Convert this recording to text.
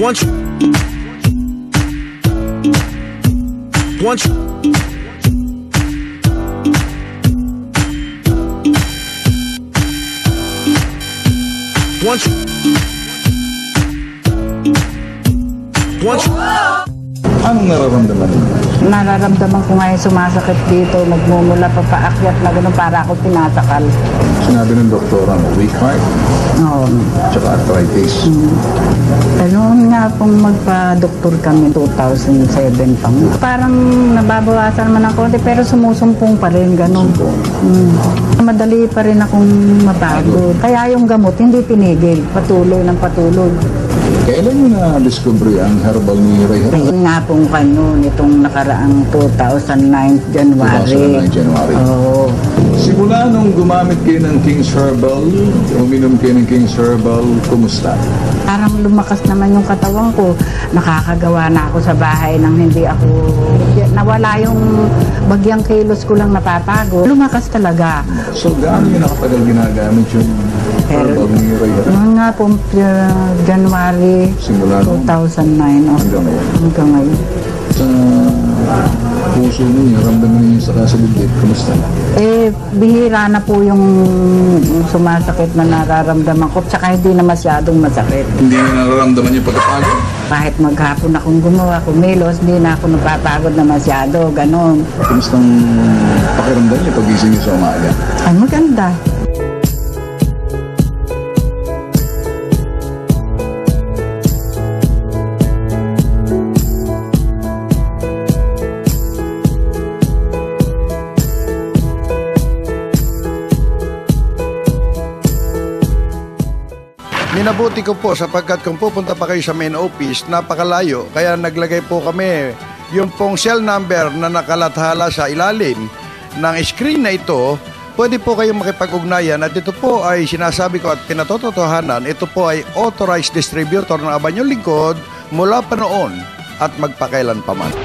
Once once once once Anong nararamdaman mo? Nararamdaman ko ngayon sumasakit dito, nagmumula pa paakyat na gano'n para ako pinasakal. Sinabi ng doktor ang weak heart, Oo. tsaka arthritis. Noon nga pong magpa-doktor kami 2007 pa. Parang nababawasan naman ng konti pero sumusumpong pa rin gano'n. Madali pa rin akong mapagod. Kaya yung gamot hindi tinigil, patuloy ng patuloy. Kailan mo na-discover ang herbal ni Ray? Yun nga pong kanyo nitong nakaraang 2009 January. 2009 January. Oo. Simula nung gumamit kayo ng King's Herbal, uminom kayo ng King's Herbal, kumusta? Parang lumakas naman yung katawan ko. Nakakagawa na ako sa bahay nang hindi ako... Nawala yung bagyang kilos ko lang napapagod. Lumakas talaga. So, gaano yung nakatagal ginagamit yung herbal ni Ray? Noon nga po, January Simula nung 2009. hanggang ngayon. Hanggang ngayon. Sa puso niyo, ramdaman niyo sa kasalubit, kumusta? Bihira na po yung sumasakit na nararamdaman ko. Tsaka hindi na masyadong masakit. Hindi niyo nararamdaman yung pagkapagod? Kahit maghapon akong gumawa, kumilos, hindi na ako napapagod na masyado. Ganon. Kumustang pakiramdam niyo pag-gising niyo sa umaga? Ay, maganda. minabuti ko po sapagkat kung pupunta pa kayo sa main office, napakalayo. Kaya naglagay po kami yung pong cell number na nakalathala sa ilalim ng screen na ito. Pwede po kayong makipag-ugnayan at ito po ay sinasabi ko at pinatotohanan, ito po ay authorized distributor ng Abanyong Lingkod mula pa noon at magpakailan pa man.